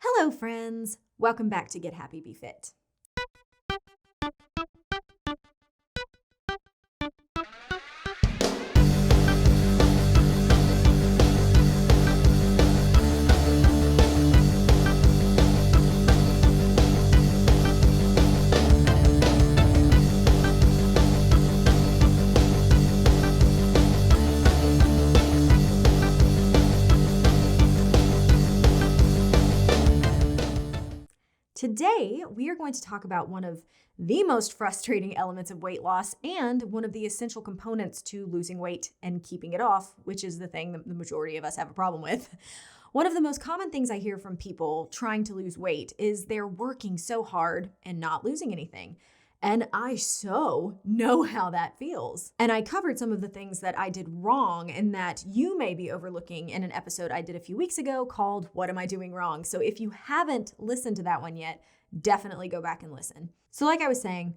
Hello, friends. Welcome back to Get Happy, Be Fit. Today, we are going to talk about one of the most frustrating elements of weight loss and one of the essential components to losing weight and keeping it off, which is the thing that the majority of us have a problem with. One of the most common things I hear from people trying to lose weight is they're working so hard and not losing anything. And I so know how that feels. And I covered some of the things that I did wrong and that you may be overlooking in an episode I did a few weeks ago called What Am I Doing Wrong? So if you haven't listened to that one yet, definitely go back and listen. So like I was saying,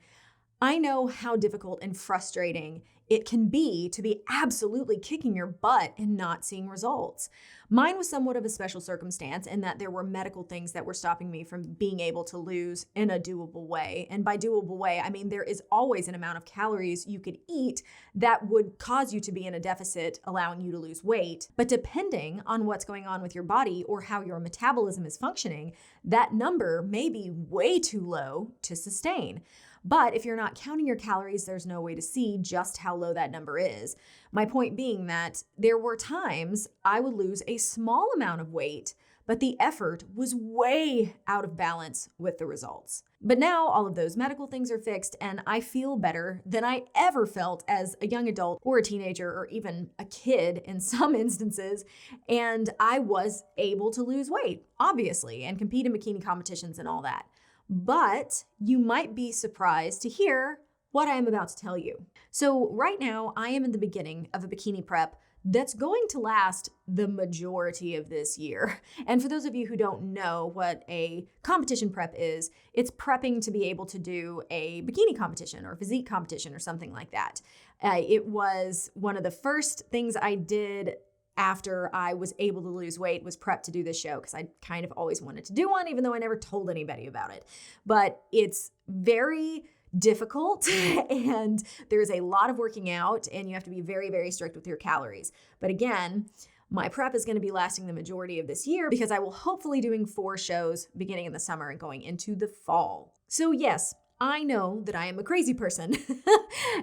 I know how difficult and frustrating it can be to be absolutely kicking your butt and not seeing results. Mine was somewhat of a special circumstance in that there were medical things that were stopping me from being able to lose in a doable way. And by doable way, I mean there is always an amount of calories you could eat that would cause you to be in a deficit, allowing you to lose weight. But depending on what's going on with your body or how your metabolism is functioning, that number may be way too low to sustain. But if you're not counting your calories, there's no way to see just how low that number is. My point being that there were times I would lose a small amount of weight, but the effort was way out of balance with the results. But now all of those medical things are fixed and I feel better than I ever felt as a young adult or a teenager or even a kid in some instances. And I was able to lose weight, obviously, and compete in bikini competitions and all that. But you might be surprised to hear what I am about to tell you. So right now, I am in the beginning of a bikini prep that's going to last the majority of this year. And for those of you who don't know what a competition prep is, it's prepping to be able to do a bikini competition or physique competition or something like that. It was one of the first things I did after I was able to lose weight was prep to do this show because I kind of always wanted to do one, even though I never told anybody about it. But it's very difficult and there's a lot of working out and you have to be very, very strict with your calories. But again, my prep is going to be lasting the majority of this year because I will hopefully doing 4 shows beginning in the summer and going into the fall. So yes, I know that I am a crazy person.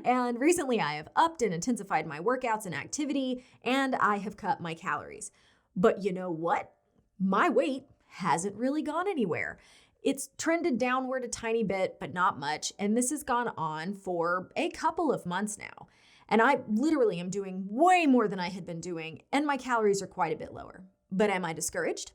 And recently I have upped and intensified my workouts and activity, and I have cut my calories. But you know what? My weight hasn't really gone anywhere. It's trended downward a tiny bit, but not much. And this has gone on for a couple of months now. And I literally am doing way more than I had been doing, and my calories are quite a bit lower. But am I discouraged?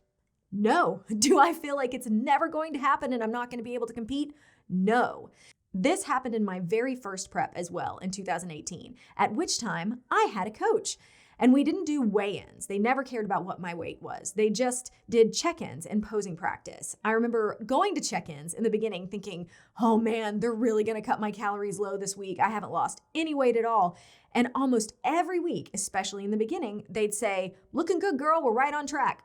No. Do I feel like it's never going to happen and I'm not going to be able to compete? No. This happened in my very first prep as well in 2018, at which time I had a coach. And we didn't do weigh-ins. They never cared about what my weight was. They just did check-ins and posing practice. I remember going to check-ins in the beginning thinking, oh man, they're really gonna cut my calories low this week. I haven't lost any weight at all. And almost every week, especially in the beginning, they'd say, looking good, girl, we're right on track.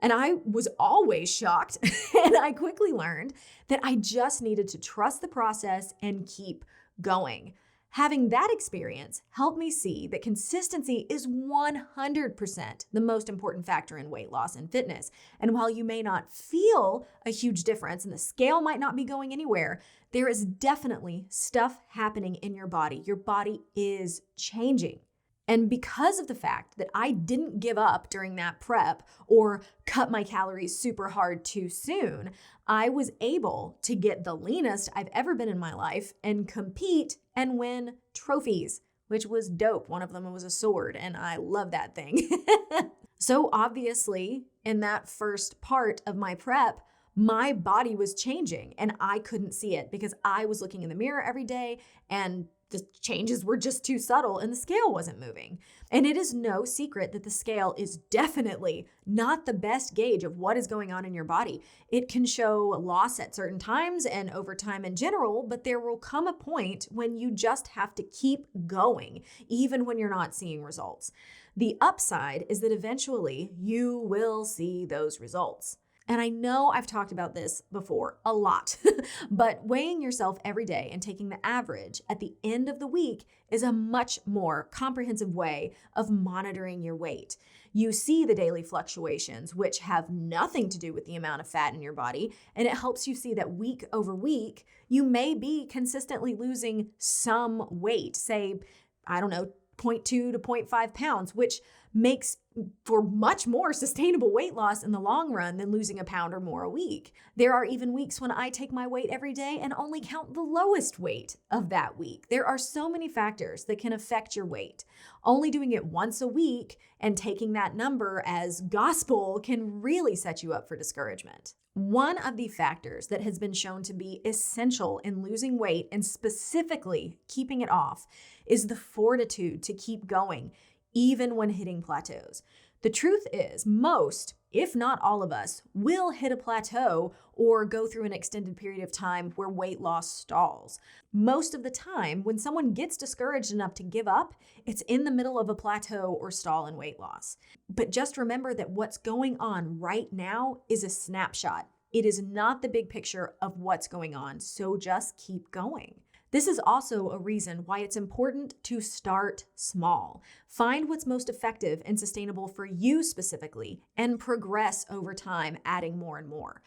And I was always shocked. And I quickly learned that I just needed to trust the process and keep going. Having that experience helped me see that consistency is 100% the most important factor in weight loss and fitness. And while you may not feel a huge difference and the scale might not be going anywhere, there is definitely stuff happening in your body. Your body is changing. And because of the fact that I didn't give up during that prep or cut my calories super hard too soon, I was able to get the leanest I've ever been in my life and compete and win trophies, which was dope. One of them was a sword, and I love that thing. So obviously, in that first part of my prep, my body was changing and I couldn't see it because I was looking in the mirror every day and the changes were just too subtle and the scale wasn't moving. And it is no secret that the scale is definitely not the best gauge of what is going on in your body. It can show loss at certain times and over time in general, but there will come a point when you just have to keep going, even when you're not seeing results. The upside is that eventually you will see those results. And I know I've talked about this before a lot, but weighing yourself every day and taking the average at the end of the week is a much more comprehensive way of monitoring your weight. You see the daily fluctuations, which have nothing to do with the amount of fat in your body, and it helps you see that week over week, you may be consistently losing some weight, say, I don't know, zero point 0.2 to 0.5 pounds, which makes for much more sustainable weight loss in the long run than losing a pound or more a week. There are even weeks when I take my weight every day and only count the lowest weight of that week. There are so many factors that can affect your weight. Only doing it once a week and taking that number as gospel can really set you up for discouragement. One of the factors that has been shown to be essential in losing weight and specifically keeping it off is the fortitude to keep going, even when hitting plateaus. The truth is, most, if not all of us, will hit a plateau or go through an extended period of time where weight loss stalls. Most of the time, when someone gets discouraged enough to give up, it's in the middle of a plateau or stall in weight loss. But just remember that what's going on right now is a snapshot. It is not the big picture of what's going on, so just keep going. This is also a reason why it's important to start small. Find what's most effective and sustainable for you specifically and progress over time, adding more and more.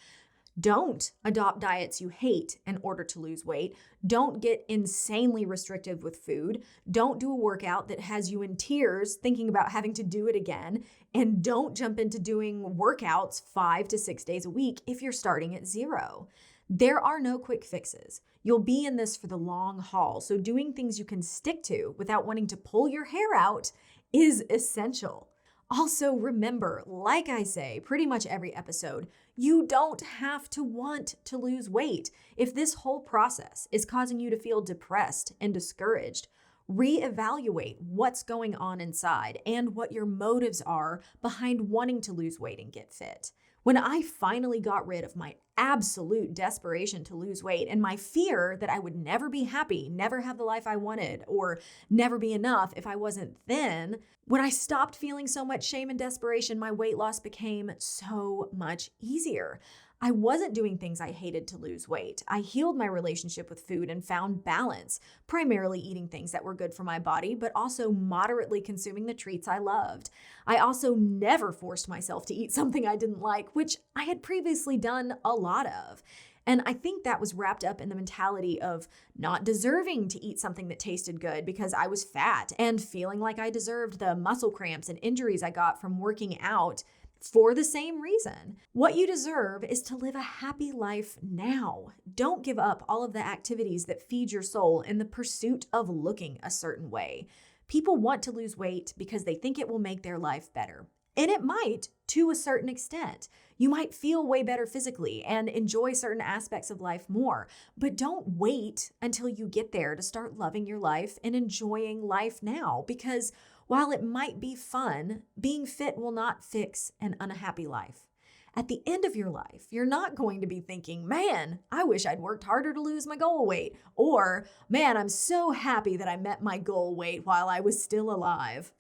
Don't adopt diets you hate in order to lose weight. Don't get insanely restrictive with food. Don't do a workout that has you in tears thinking about having to do it again. And don't jump into doing workouts 5 to 6 days a week if you're starting at 0. There are no quick fixes. You'll be in this for the long haul, so doing things you can stick to without wanting to pull your hair out is essential. Also, remember, like I say pretty much every episode, you don't have to want to lose weight. If this whole process is causing you to feel depressed and discouraged, reevaluate what's going on inside and what your motives are behind wanting to lose weight and get fit. When I finally got rid of my absolute desperation to lose weight and my fear that I would never be happy, never have the life I wanted, or never be enough if I wasn't thin, when I stopped feeling so much shame and desperation, my weight loss became so much easier. I wasn't doing things I hated to lose weight. I healed my relationship with food and found balance, primarily eating things that were good for my body, but also moderately consuming the treats I loved. I also never forced myself to eat something I didn't like, which I had previously done a lot of. And I think that was wrapped up in the mentality of not deserving to eat something that tasted good because I was fat and feeling like I deserved the muscle cramps and injuries I got from working out for the same reason. What you deserve is to live a happy life now. Don't give up all of the activities that feed your soul in the pursuit of looking a certain way. People want to lose weight because they think it will make their life better. And it might, to a certain extent. You might feel way better physically and enjoy certain aspects of life more, but don't wait until you get there to start loving your life and enjoying life now, because while it might be fun, being fit will not fix an unhappy life. At the end of your life, you're not going to be thinking, man, I wish I'd worked harder to lose my goal weight, or man, I'm so happy that I met my goal weight while I was still alive.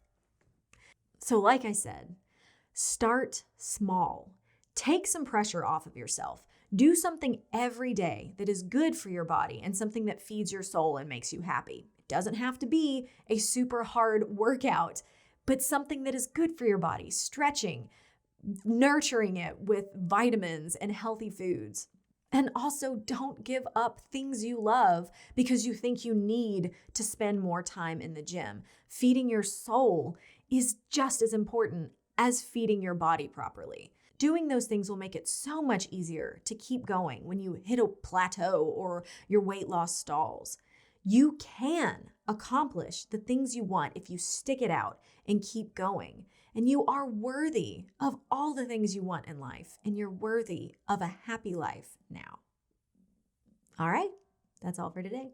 So like I said, start small. Take some pressure off of yourself. Do something every day that is good for your body and something that feeds your soul and makes you happy. It doesn't have to be a super hard workout, but something that is good for your body, stretching, nurturing it with vitamins and healthy foods. And also, don't give up things you love because you think you need to spend more time in the gym. Feeding your soul is just as important as feeding your body properly. Doing those things will make it so much easier to keep going when you hit a plateau or your weight loss stalls. You can accomplish the things you want if you stick it out and keep going. And you are worthy of all the things you want in life, and you're worthy of a happy life now. All right, that's all for today.